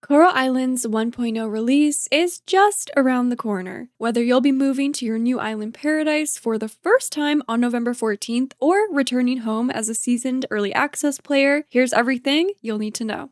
Coral Island's 1.0 release is just around the corner. Whether you'll be moving to your new island paradise for the first time on November 14th or returning home as a seasoned early access player, here's everything you'll need to know.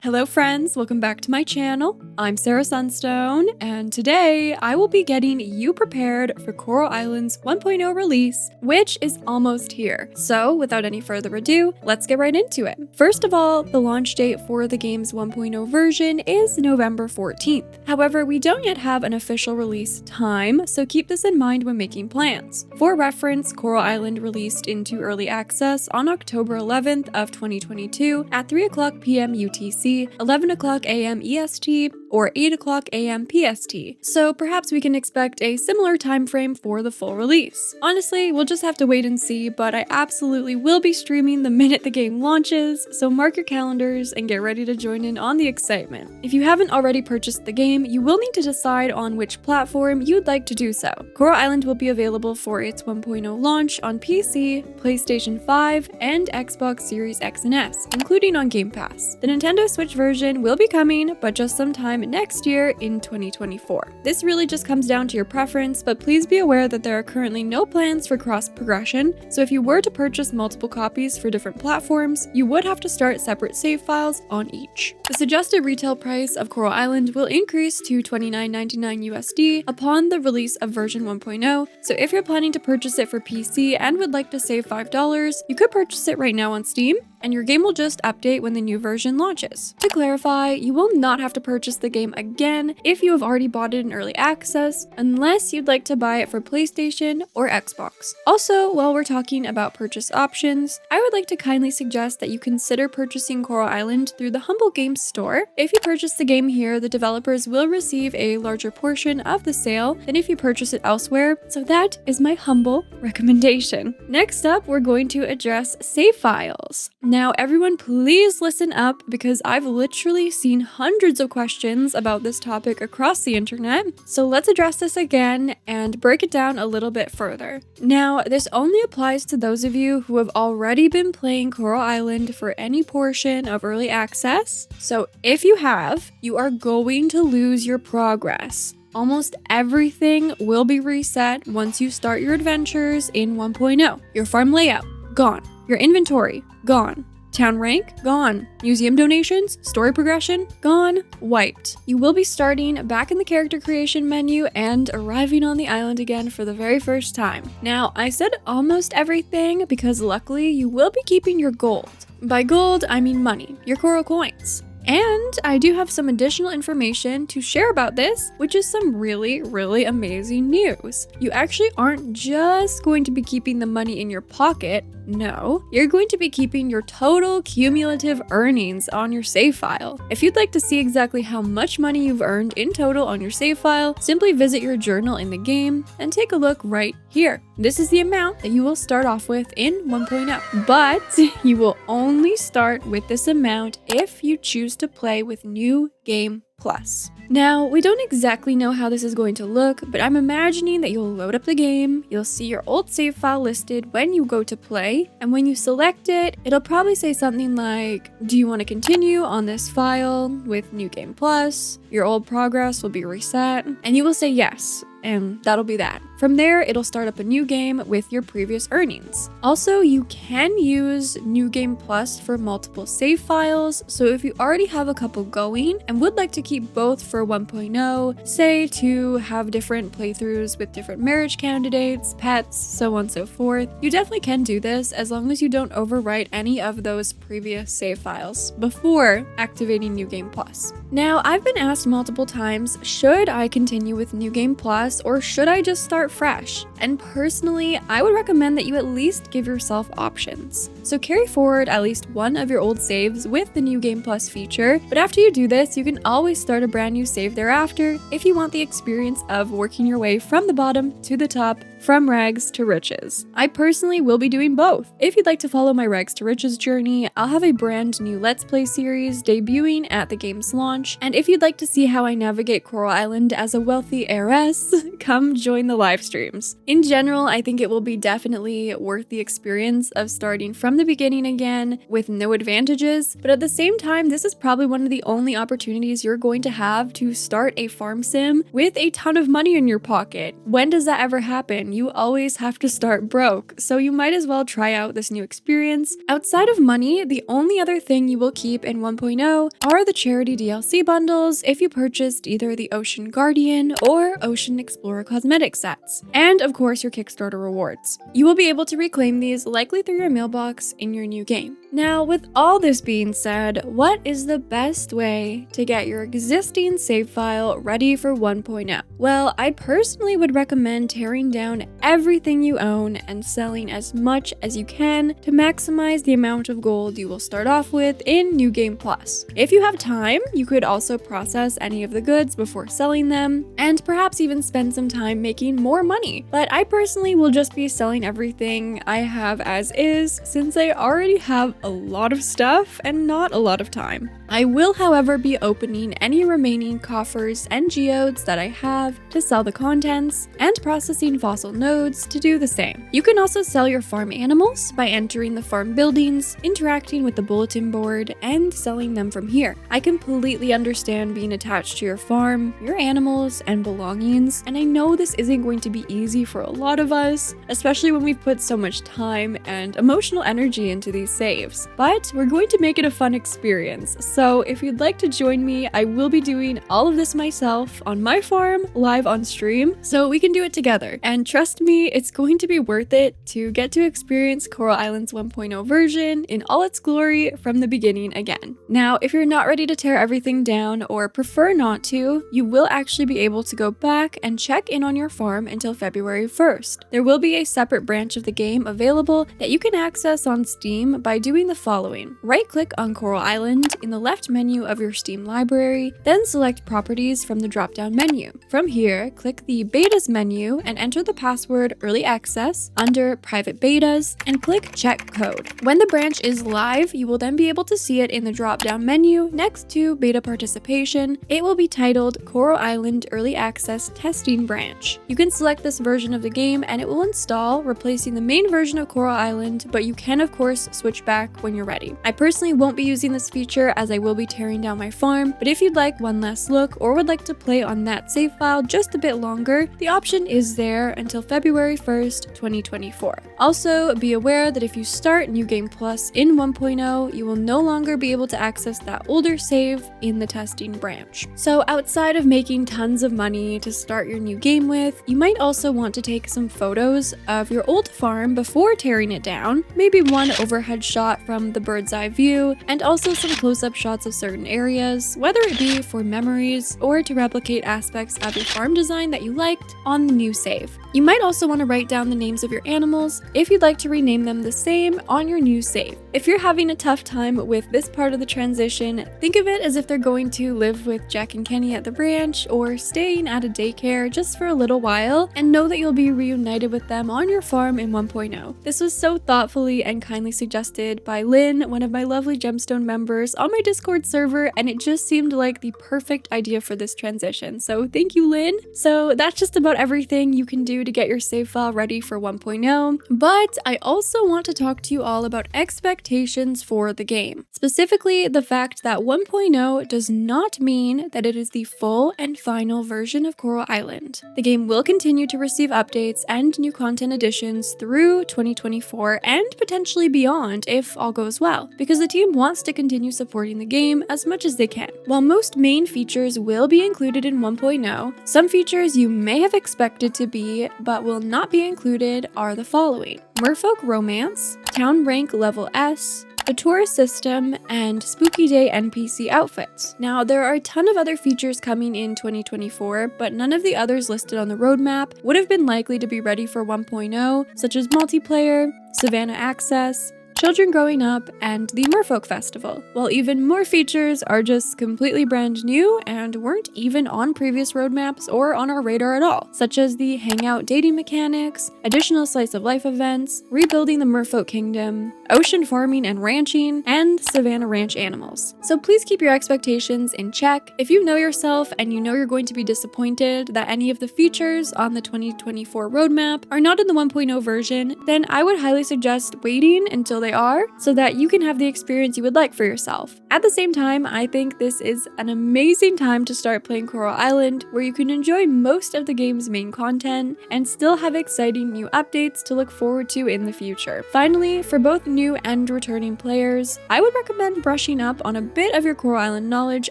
Hello friends, welcome back to my channel. I'm Sarah Sunstone, and today I will be getting you prepared for Coral Island's 1.0 release, which is almost here. So without any further ado, let's get right into it. First of all, the launch date for the game's 1.0 version is November 14th. However, we don't yet have an official release time, so keep this in mind when making plans. For reference, Coral Island released into early access on October 11th of 2022 at 3:00 p.m. UTC, 11:00 a.m. EST, or 8:00 a.m. PST, so perhaps we can expect a similar time frame for the full release. Honestly, we'll just have to wait and see, but I absolutely will be streaming the minute the game launches, so mark your calendars and get ready to join in on the excitement. If you haven't already purchased the game, you will need to decide on which platform you'd like to do so. Coral Island will be available for its 1.0 launch on PC, PlayStation 5, and Xbox Series X and S, including on Game Pass. The Nintendo Switch version will be coming, but just sometime next year in 2024. This really just comes down to your preference, but please be aware that there are currently no plans for cross progression, so if you were to purchase multiple copies for different platforms, you would have to start separate save files on each. The suggested retail price of Coral Island will increase to $29.99 USD upon the release of version 1.0, so if you're planning to purchase it for PC and would like to save $5, you could purchase it right now on Steam, and your game will just update when the new version launches. To clarify, you will not have to purchase the game again if you have already bought it in early access, unless you'd like to buy it for PlayStation or Xbox. Also, while we're talking about purchase options, I would like to kindly suggest that you consider purchasing Coral Island through the Humble Games store. If you purchase the game here, the developers will receive a larger portion of the sale than if you purchase it elsewhere, so that is my humble recommendation. Next up, we're going to address save files. Now everyone please listen up, because I've literally seen hundreds of questions about this topic across the internet, so let's address this again and break it down a little bit further. Now, this only applies to those of you who have already been playing Coral Island for any portion of early access, so if you have, you are going to lose your progress. Almost everything will be reset once you start your adventures in 1.0. Your farm layout, gone. Your inventory, gone. Town rank, gone. Museum donations, story progression, gone. Wiped. You will be starting back in the character creation menu and arriving on the island again for the very first time. Now, I said almost everything because luckily you will be keeping your gold. By gold, I mean money, your coral coins. And I do have some additional information to share about this, which is some really amazing news. You actually aren't just going to be keeping the money in your pocket. No, you're going to be keeping your total cumulative earnings on your save file. If you'd like to see exactly how much money you've earned in total on your save file, simply visit your journal in the game and take a look right here. This is the amount that you will start off with in 1.0, but you will only start with this amount if you choose to play with New Game Plus. Now, we don't exactly know how this is going to look, but I'm imagining that you'll load up the game, you'll see your old save file listed when you go to play, and when you select it, it'll probably say something like, do you want to continue on this file with New Game Plus? Your old progress will be reset, and you will say yes, and that'll be that. From there, it'll start up a new game with your previous earnings. Also, you can use New Game Plus for multiple save files, so if you already have a couple going and would like to keep both for 1.0, say to have different playthroughs with different marriage candidates, pets, so on and so forth, you definitely can do this as long as you don't overwrite any of those previous save files before activating New Game Plus. Now, I've been asked multiple times, should I continue with New Game Plus or should I just start fresh? And personally, I would recommend that you at least give yourself options. So carry forward at least one of your old saves with the New Game Plus feature, but after you do this, you can always start a brand new save thereafter if you want the experience of working your way from the bottom to the top from rags to riches. I personally will be doing both. If you'd like to follow my rags to riches journey, I'll have a brand new Let's Play series debuting at the game's launch, and if you'd like to see how I navigate Coral Island as a wealthy heiress, come join the live streams. In general, I think it will be definitely worth the experience of starting from the beginning again with no advantages, but at the same time, this is probably one of the only opportunities you're going to have to start a farm sim with a ton of money in your pocket. When does that ever happen? You always have to start broke, so you might as well try out this new experience. Outside of money, the only other thing you will keep in 1.0 are the charity DLC bundles if you purchased either the Ocean Guardian or Ocean Explorer cosmetic sets, and of course your Kickstarter rewards. You will be able to reclaim these likely through your mailbox in your new game. Now, with all this being said, what is the best way to get your existing save file ready for 1.0? Well, I personally would recommend tearing down everything you own and selling as much as you can to maximize the amount of gold you will start off with in New Game Plus. If you have time, you could also process any of the goods before selling them, and perhaps even spend some time making more money. But I personally will just be selling everything I have as is, since I already have a lot of stuff and not a lot of time. I will, however, be opening any remaining coffers and geodes that I have to sell the contents, and processing fossil nodes to do the same. You can also sell your farm animals by entering the farm buildings, interacting with the bulletin board, and selling them from here. I completely understand being attached to your farm, your animals, and belongings, and I know this isn't going to be easy for a lot of us, especially when we've put so much time and emotional energy into these saves. But we're going to make it a fun experience. So if you'd like to join me, I will be doing all of this myself on my farm, live on stream, so we can do it together. And trust me, it's going to be worth it to get to experience Coral Island's 1.0 version in all its glory from the beginning again. Now, if you're not ready to tear everything down or prefer not to, you will actually be able to go back and check in on your farm until February 1st. There will be a separate branch of the game available that you can access on Steam by doing the following. Right-click on Coral Island in the left menu of your Steam library, then select Properties from the drop-down menu. From here, click the Betas menu and enter the password Early Access under Private Betas and click Check Code. When the branch is live, you will then be able to see it in the drop-down menu next to Beta Participation. It will be titled Coral Island Early Access Testing Branch. You can select this version of the game and it will install, replacing the main version of Coral Island, but you can of course switch back when you're ready. I personally won't be using this feature as I will be tearing down my farm, but if you'd like one last look or would like to play on that save file just a bit longer, the option is there until February 1st, 2024. Also, be aware that if you start New Game Plus in 1.0, you will no longer be able to access that older save in the testing branch. So outside of making tons of money to start your new game with, you might also want to take some photos of your old farm before tearing it down, maybe one overhead shot from the bird's eye view, and also some close-up shots of certain areas, whether it be for memories or to replicate aspects of your farm design that you liked on the new save. You might also want to write down the names of your animals if you'd like to rename them the same on your new save. If you're having a tough time with this part of the transition, think of it as if they're going to live with Jack and Kenny at the ranch or staying at a daycare just for a little while, and know that you'll be reunited with them on your farm in 1.0. This was so thoughtfully and kindly suggested by Lynn, one of my lovely Gemstone members on my Discord server, and it just seemed like the perfect idea for this transition. So thank you, Lynn. So that's just about everything you can do to get your save file ready for 1.0, but I also want to talk to you all about expectations for the game. Specifically, the fact that 1.0 does not mean that it is the full and final version of Coral Island. The game will continue to receive updates and new content additions through 2024 and potentially beyond if all goes well, because the team wants to continue supporting the game as much as they can. While most main features will be included in 1.0, some features you may have expected to be but will not be included are the following: Merfolk Romance, Town Rank Level S, the tourist system, and Spooky Day NPC outfits. Now, there are a ton of other features coming in 2024, but none of the others listed on the roadmap would have been likely to be ready for 1.0, such as multiplayer, Savannah Access, children growing up, and the Merfolk Festival, while even more features are just completely brand new and weren't even on previous roadmaps or on our radar at all, such as the hangout dating mechanics, additional slice of life events, rebuilding the Merfolk Kingdom, ocean farming and ranching, and Savannah Ranch animals. So please keep your expectations in check. If you know yourself and you know you're going to be disappointed that any of the features on the 2024 roadmap are not in the 1.0 version, then I would highly suggest waiting until they are so that you can have the experience you would like for yourself. At the same time, I think this is an amazing time to start playing Coral Island, where you can enjoy most of the game's main content and still have exciting new updates to look forward to in the future. Finally, for both new and returning players, I would recommend brushing up on a bit of your Coral Island knowledge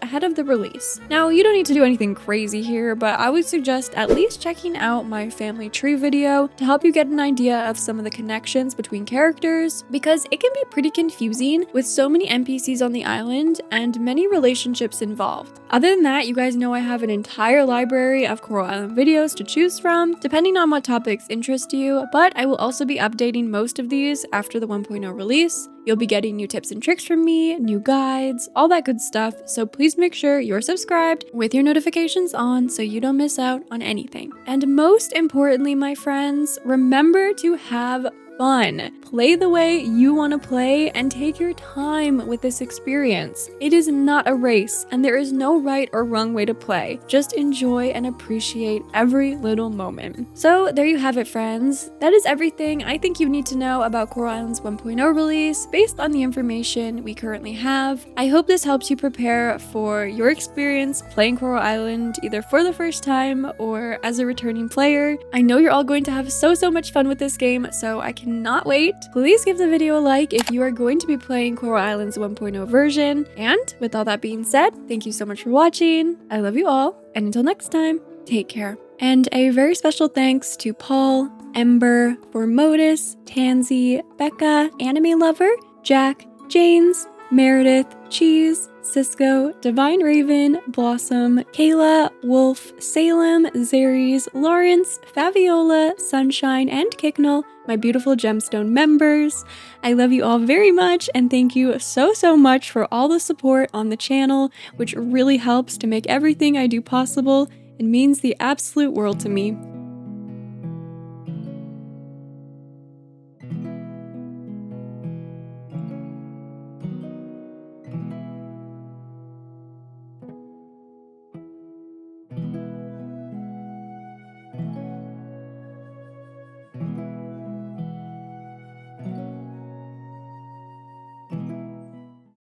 ahead of the release. Now, you don't need to do anything crazy here, but I would suggest at least checking out my family tree video to help you get an idea of some of the connections between characters, because it can be pretty confusing with so many NPCs on the island and many relationships involved. Other than that, you guys know I have an entire library of Coral Island videos to choose from, depending on what topics interest you, but I will also be updating most of these after the 1.0 release. You'll be getting new tips and tricks from me, new guides, all that good stuff, so please make sure you're subscribed with your notifications on so you don't miss out on anything. And most importantly, my friends, remember to have fun. Play the way you want to play and take your time with this experience. It is not a race, and there is no right or wrong way to play. Just enjoy and appreciate every little moment. So there you have it, friends. That is everything I think you need to know about Coral Island's 1.0 release based on the information we currently have. I hope this helps you prepare for your experience playing Coral Island either for the first time or as a returning player. I know you're all going to have so much fun with this game, so I cannot wait. Please give the video a like if you are going to be playing Coral Island's 1.0 version. And with all that being said, thank you so much for watching. I love you all, and until next time, take care. And a very special thanks to Paul, Ember, Formodus, Tansy, Becca, Anime Lover, Jack, Janes, Meredith, Cheese, Cisco, Divine Raven, Blossom, Kayla, Wolf, Salem, Zaries, Lawrence, Fabiola, Sunshine, and Kicknell, my beautiful gemstone members. I love you all very much, and thank you so much for all the support on the channel, which really helps to make everything I do possible. It means the absolute world to me.